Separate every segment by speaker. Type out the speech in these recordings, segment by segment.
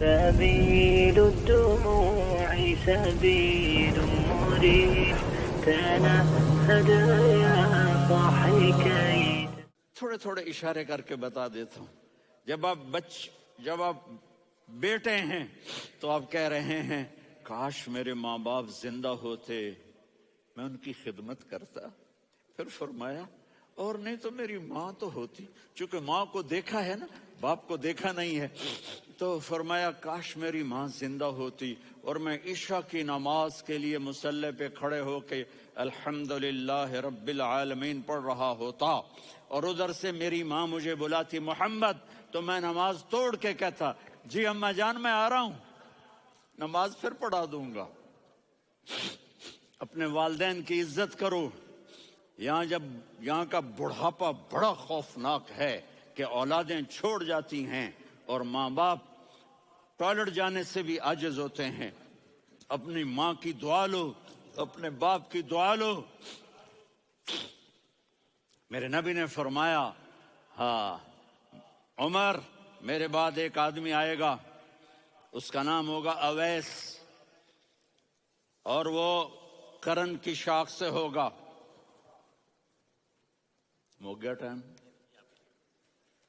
Speaker 1: سبيل الدموع سبيل مريح تنهد يا صاحي كي.
Speaker 2: تھوڑے تھوڑے اشارے کر کے بتا دیتا ہوں. جب آپ بیٹے ہیں تو آپ کہہ رہے ہیں کاش میرے ماں باپ زندہ ہوتے، میں ان کی خدمت کرتا. پھر فرمایا اور نہیں تو میری ماں تو ہوتی. چونکہ ماں کو دیکھا ہے نا، باپ کو دیکھا نہیں ہے، تو فرمایا کاش میری ماں زندہ ہوتی اور میں عشاء کی نماز کے لیے مصلی پہ کھڑے ہو کے الحمدللہ رب العالمین پڑھ رہا ہوتا، اور ادھر سے میری ماں مجھے بلاتی محمد، تو میں نماز توڑ کے کہتا جی اماں جان میں آ رہا ہوں، نماز پھر پڑھا دوں گا. اپنے والدین کی عزت کرو. یہاں کا بڑھاپا بڑا خوفناک ہے کہ اولادیں چھوڑ جاتی ہیں اور ماں باپ ٹوائلٹ جانے سے بھی عاجز ہوتے ہیں. اپنی ماں کی دعا لو، اپنے باپ کی دعا لو. میرے نبی نے فرمایا ہاں عمر میرے بعد ایک آدمی آئے گا، اس کا نام ہوگا اویس، اور وہ کرن کی شاخ سے ہوگا. ہو گیا ٹائم؟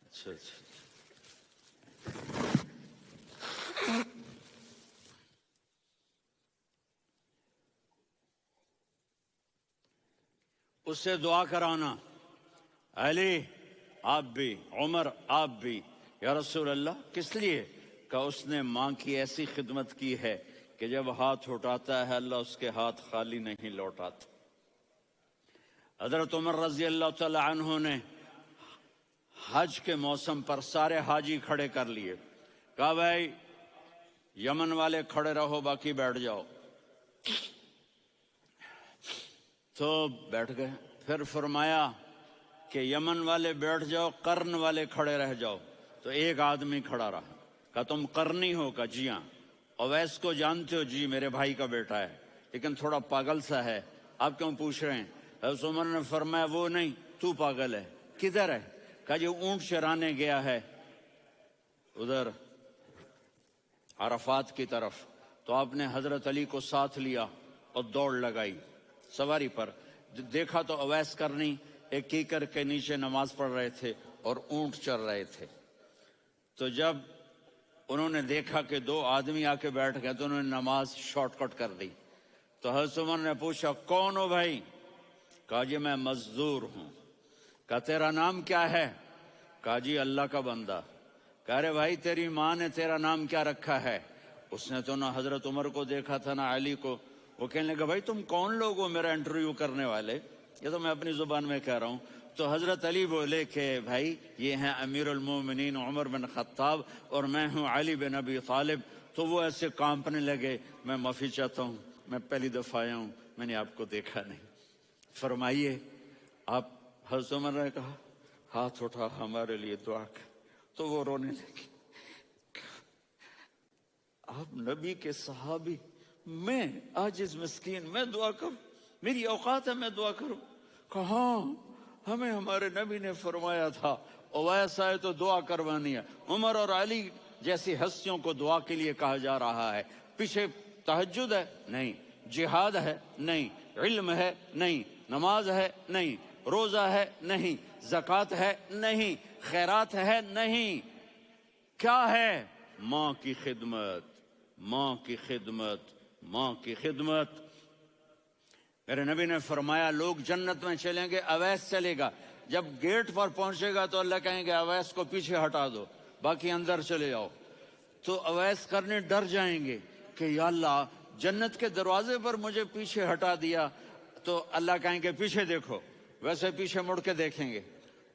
Speaker 2: اچھا. اس سے دعا کرانا، علی آپ بھی، عمر آپ بھی. یا رسول اللہ کس لیے؟ کہ اس نے ماں کی ایسی خدمت کی ہے کہ جب ہاتھ اٹھاتا ہے اللہ اس کے ہاتھ خالی نہیں لوٹاتا. حضرت عمر رضی اللہ تعالی عنہ نے حج کے موسم پر سارے حاجی کھڑے کر لیے، کہا بھائی یمن والے کھڑے رہو باقی بیٹھ جاؤ. تو بیٹھ گئے. پھر فرمایا کہ یمن والے بیٹھ جاؤ، قرن والے کھڑے رہ جاؤ. تو ایک آدمی کھڑا رہا. کہا تم قرنی ہو؟ کہا جی ہاں. اویس کو جانتے ہو؟ جی میرے بھائی کا بیٹا ہے لیکن تھوڑا پاگل سا ہے، آپ کیوں پوچھ رہے ہیں؟ حضرت عمر نے فرمایا وہ نہیں، تو پاگل ہے. کدھر ہے؟ کہا جی اونٹ چرانے گیا ہے ادھر عرفات کی طرف. تو آپ نے حضرت علی کو ساتھ لیا اور دوڑ لگائی سواری پر. دیکھا تو اویس کرنی ایک کیکر کے نیچے نماز پڑھ رہے تھے اور اونٹ چر رہے تھے. تو جب انہوں نے دیکھا کہ دو آدمی آ کے بیٹھ گئے تو انہوں نے نماز شارٹ کٹ کر دی. تو حضرت عمر نے پوچھا کون ہو بھائی؟ کہا جی میں مزدور ہوں. کہا تیرا نام کیا ہے؟ کہا جی اللہ کا بندہ. کہہ رہے بھائی تیری ماں نے تیرا نام کیا رکھا ہے؟ اس نے تو نہ حضرت عمر کو دیکھا تھا نہ علی کو. وہ کہنے لگا بھائی تم کون لوگ ہو میرا انٹرویو کرنے والے؟ یہ تو میں اپنی زبان میں کہہ رہا ہوں. تو حضرت علی بولے کہ بھائی یہ ہیں امیر المومنین عمر بن خطاب اور میں ہوں علی بن ابی طالب. تو وہ ایسے کانپنے لگے. میں معافی چاہتا ہوں، میں پہلی دفعہ آیا ہوں، میں نے آپ کو دیکھا نہیں. فرمائیے آپ. حضرت عمر نے کہا ہاتھ اٹھا ہمارے لیے دعا کر. تو وہ رونے لگے. آپ نبی کے صحابی، میں عاجز مسکین، میں دعا کروں؟ میری اوقات ہے میں دعا کروں؟ کہاں ہمیں ہمارے نبی نے فرمایا تھا اویس آئے تو دعا کروانی ہے. عمر اور علی جیسی ہستیوں کو دعا کے لیے کہا جا رہا ہے. پیچھے تہجد ہے؟ نہیں. جہاد ہے؟ نہیں. علم ہے؟ نہیں. نماز ہے؟ نہیں. روزہ ہے؟ نہیں. زکوٰۃ ہے؟ نہیں. خیرات ہے؟ نہیں. کیا ہے؟ ماں کی خدمت، ماں کی خدمت، ماں کی خدمت. میرے نبی نے فرمایا لوگ جنت میں چلیں گے، اویس چلے گا. جب گیٹ پر پہنچے گا تو اللہ کہیں گے اویس کو پیچھے ہٹا دو، باقی اندر چلے جاؤ. تو اویس کرنے ڈر جائیں گے کہ یا اللہ جنت کے دروازے پر مجھے پیچھے ہٹا دیا. تو اللہ کہیں گے پیچھے دیکھو، ویسے پیچھے مڑ کے دیکھیں گے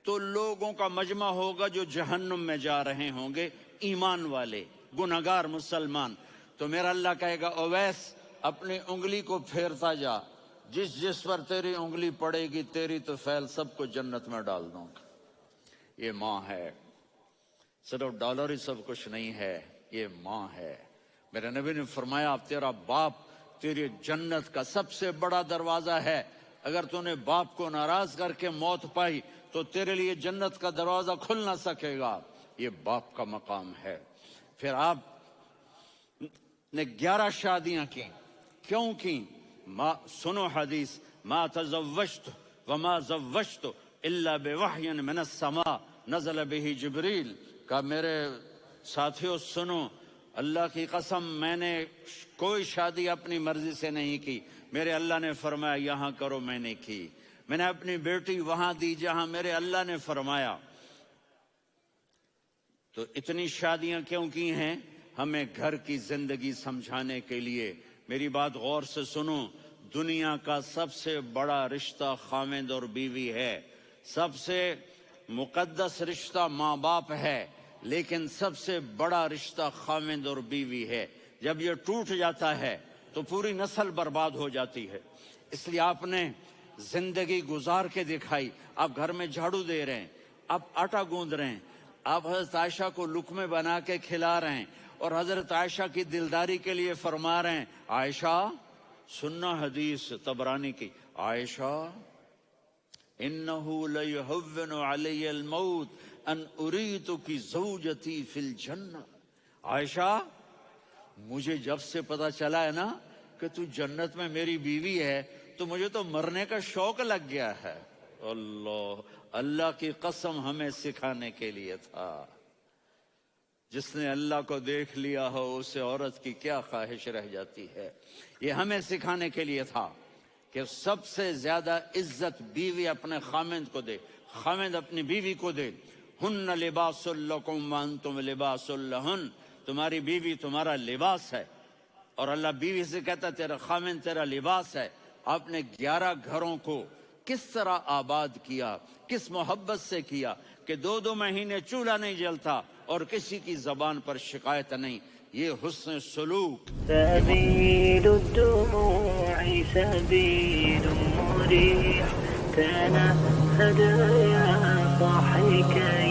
Speaker 2: تو لوگوں کا مجمع ہوگا جو جہنم میں جا رہے ہوں گے، ایمان والے، گنہگار مسلمان. تو میرا اللہ کہے گا اویس اپنی انگلی کو پھیرتا جا، جس پر تیری انگلی پڑے گی تیری تو فیل سب کو جنت میں ڈال دوں گا. یہ ماں ہے، صرف ڈالر ہی سب کچھ نہیں ہے، یہ ماں ہے. میرے نبی نے فرمایا تیرا باپ تیری جنت کا سب سے بڑا دروازہ ہے. اگر تو نے باپ کو ناراض کر کے موت پائی تو تیرے لیے جنت کا دروازہ کھل نہ سکے گا. یہ باپ کا مقام ہے. پھر آپ نے 11 شادیاں کی. کیوں کی؟ سنو حدیث، ما تزوجت وما زوجت الا بوحی من السماء نزل به جبریل. کہا میرے ساتھیوں سنو، اللہ کی قسم میں نے کوئی شادی اپنی مرضی سے نہیں کی. میرے اللہ نے فرمایا یہاں کرو، میں نے کی. میں نے اپنی بیٹی وہاں دی جہاں میرے اللہ نے فرمایا. تو اتنی شادیاں کیوں کی ہیں؟ ہمیں گھر کی زندگی سمجھانے کے لیے. میری بات غور سے سنو، دنیا کا سب سے بڑا رشتہ خاوند اور بیوی ہے. سب سے مقدس رشتہ ماں باپ ہے، لیکن سب سے بڑا رشتہ خاوند اور بیوی ہے. جب یہ ٹوٹ جاتا ہے تو پوری نسل برباد ہو جاتی ہے. اس لیے آپ نے زندگی گزار کے دکھائی. آپ گھر میں جھاڑو دے رہے ہیں، آپ آٹا گوندھ رہے ہیں، آپ حضرت عائشہ کو لقمے بنا کے کھلا رہے ہیں، اور حضرت عائشہ کی دلداری کے لیے فرما رہے ہیں عائشہ سننا حدیث طبرانی کی، عائشہ انہو لیہون علی الموت ان اریتکی زوجتی فی الجنہ. عائشہ مجھے جب سے پتا چلا ہے نا کہ تو جنت میں میری بیوی ہے تو مجھے تو مرنے کا شوق لگ گیا ہے. اللہ کی قسم ہمیں سکھانے کے لیے تھا. جس نے اللہ کو دیکھ لیا ہو اسے عورت کی کیا خواہش رہ جاتی ہے. یہ ہمیں سکھانے کے لیے تھا کہ سب سے زیادہ عزت بیوی اپنے خاوند کو دے، خاوند اپنی بیوی کو دے. ہن لباس لکم وانتم لباس لہن، تمہاری بیوی تمہارا لباس ہے. اور اللہ بیوی سے کہتا تیرا خاوند تیرا لباس ہے. آپ نے 11 گھروں کو کس طرح آباد کیا، کس محبت سے کیا کہ 2 مہینے چولہا نہیں جلتا اور کسی کی زبان پر شکایت نہیں. یہ حسن سلوک.
Speaker 1: سبيل الدموع سبيل مريح تنهد يا صاحي كي